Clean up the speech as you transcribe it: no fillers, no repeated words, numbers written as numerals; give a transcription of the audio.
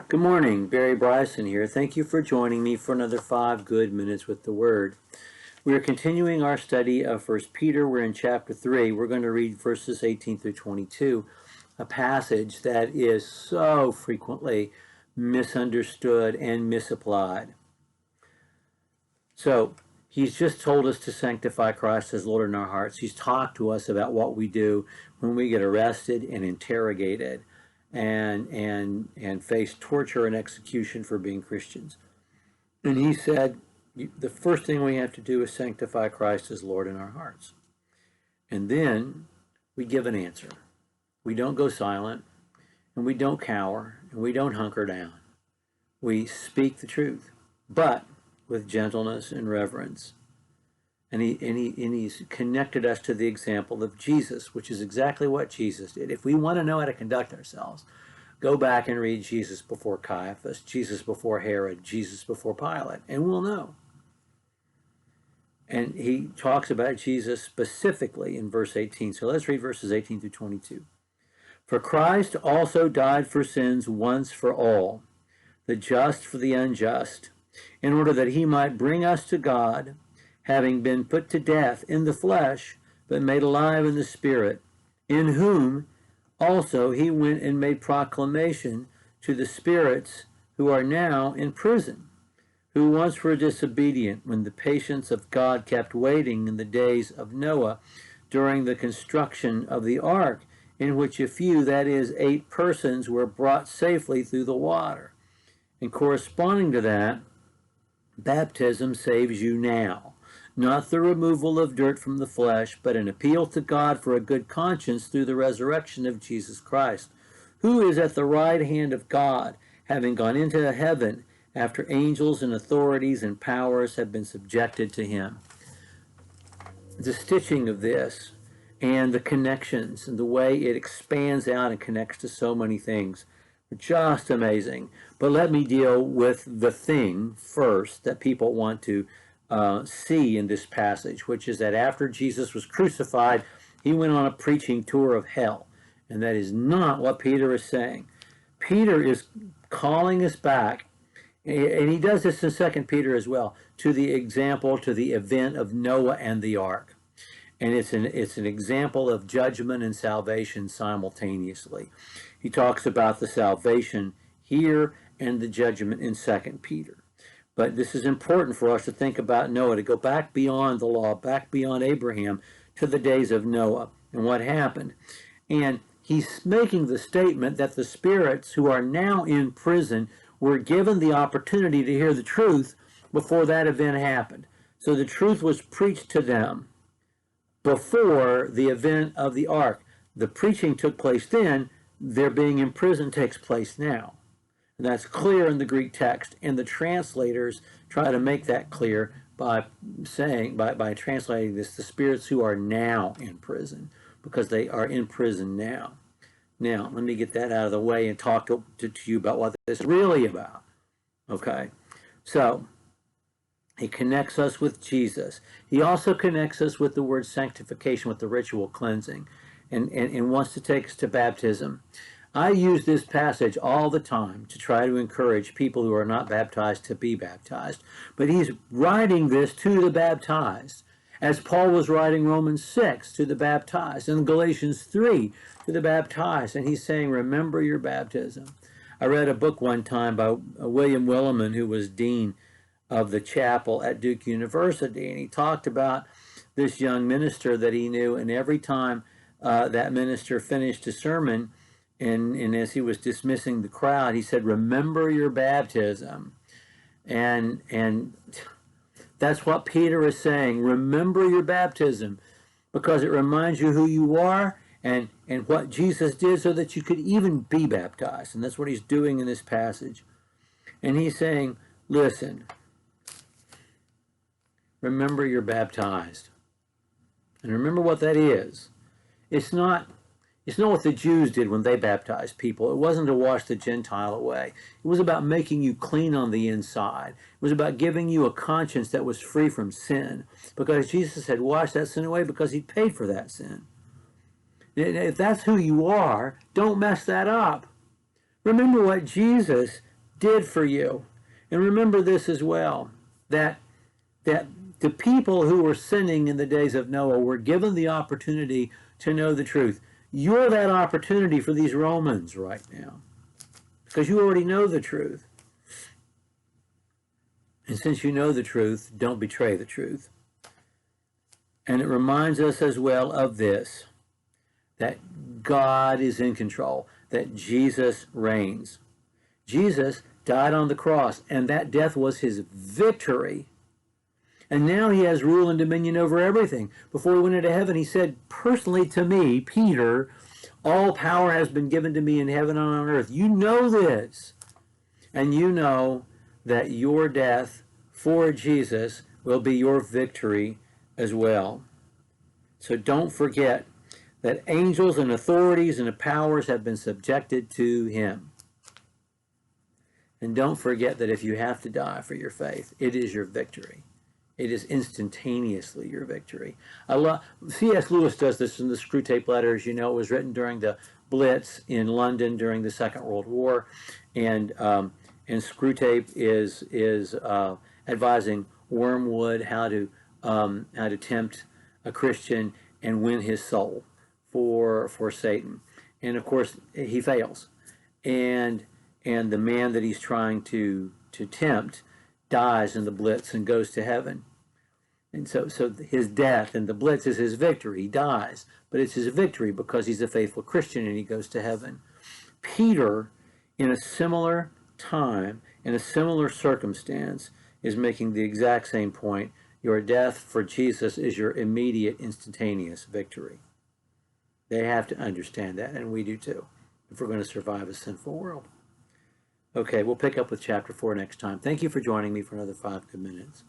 Good morning, Barry Bryson here. Thank you for joining me for another 5 good minutes with the Word. We are continuing our study of 1 Peter. We're in chapter 3. We're going to read verses 18 through 22, a passage that is so frequently misunderstood and misapplied. So, he's just told us to sanctify Christ as Lord in our hearts. He's talked to us about what we do when we get arrested and interrogated and face torture and execution for being Christians. And he said, the first thing we have to do is sanctify Christ as Lord in our hearts. And then we give an answer. We don't go silent, and we don't cower, and we don't hunker down. We speak the truth, but with gentleness and reverence. And he's connected us to the example of Jesus, which is exactly what Jesus did. If we want to know how to conduct ourselves, go back and read Jesus before Caiaphas, Jesus before Herod, Jesus before Pilate, and we'll know. And he talks about Jesus specifically in verse 18. So let's read verses 18 through 22. For Christ also died for sins once for all, the just for the unjust, in order that he might bring us to God, having been put to death in the flesh, but made alive in the Spirit, in whom also he went and made proclamation to the spirits who are now in prison, who once were disobedient when the patience of God kept waiting in the days of Noah during the construction of the ark, in which a few, that is, 8 persons, were brought safely through the water. And corresponding to that, baptism saves you now. Not the removal of dirt from the flesh, but an appeal to God for a good conscience through the resurrection of Jesus Christ, who is at the right hand of God, having gone into heaven after angels and authorities and powers have been subjected to him. The stitching of this and the connections and the way it expands out and connects to so many things are just amazing. But let me deal with the thing first that people want to see in this passage, which is that after Jesus was crucified, he went on a preaching tour of hell. And that is not what Peter is saying. Peter is calling us back, and he does this in 2 Peter as well, to the example, to the event of Noah and the ark. And it's an example of judgment and salvation simultaneously. He talks about the salvation here and the judgment in 2 Peter. But this is important for us to think about Noah, to go back beyond the law, back beyond Abraham, to the days of Noah and what happened. And he's making the statement that the spirits who are now in prison were given the opportunity to hear the truth before that event happened. So the truth was preached to them before the event of the ark. The preaching took place then. Their being in prison takes place now. And that's clear in the Greek text, and the translators try to make that clear by saying, by translating this, the spirits who are now in prison, because they are in prison now. Now, let me get that out of the way and talk to you about what this is really about. Okay, so he connects us with Jesus. He also connects us with the word sanctification, with the ritual cleansing, and wants to take us to baptism. I use this passage all the time to try to encourage people who are not baptized to be baptized. But he's writing this to the baptized, as Paul was writing Romans 6 to the baptized, and Galatians 3 to the baptized. And he's saying, remember your baptism. I read a book one time by William Willimon, who was dean of the chapel at Duke University, and he talked about this young minister that he knew, and every time that minister finished a sermon, and as he was dismissing the crowd, he said, remember your baptism. And that's what Peter is saying. Remember your baptism, because it reminds you who you are and what Jesus did so that you could even be baptized. And that's what he's doing in this passage. And he's saying, listen, remember you're baptized. And remember what that is. It's not what the Jews did when they baptized people. It wasn't to wash the Gentile away. It was about making you clean on the inside. It was about giving you a conscience that was free from sin, because Jesus had washed that sin away because he paid for that sin. If that's who you are, don't mess that up. Remember what Jesus did for you. And remember this as well, that the people who were sinning in the days of Noah were given the opportunity to know the truth. You're that opportunity for these Romans right now, because you already know the truth. And since you know the truth, don't betray the truth. And it reminds us as well of this, that God is in control, that Jesus reigns. Jesus died on the cross, and that death was his victory. And now he has rule and dominion over everything. Before he went into heaven, he said personally to me, Peter, all power has been given to me in heaven and on earth. You know this. And you know that your death for Jesus will be your victory as well. So don't forget that angels and authorities and powers have been subjected to him. And don't forget that if you have to die for your faith, it is your victory. It is instantaneously your victory. C.S. Lewis does this in the Screwtape Letters. You know, it was written during the Blitz in London during the Second World War, and Screwtape is advising Wormwood how to tempt a Christian and win his soul for Satan. And of course, he fails, and the man that he's trying to tempt dies in the Blitz and goes to heaven. And so his death in the Blitz is his victory. He dies, but it's his victory because he's a faithful Christian and he goes to heaven. Peter, in a similar time, in a similar circumstance, is making the exact same point. Your death for Jesus is your immediate, instantaneous victory. They have to understand that, and we do too, if we're going to survive a sinful world. Okay, we'll pick up with chapter 4 next time. Thank you for joining me for another 5 good minutes.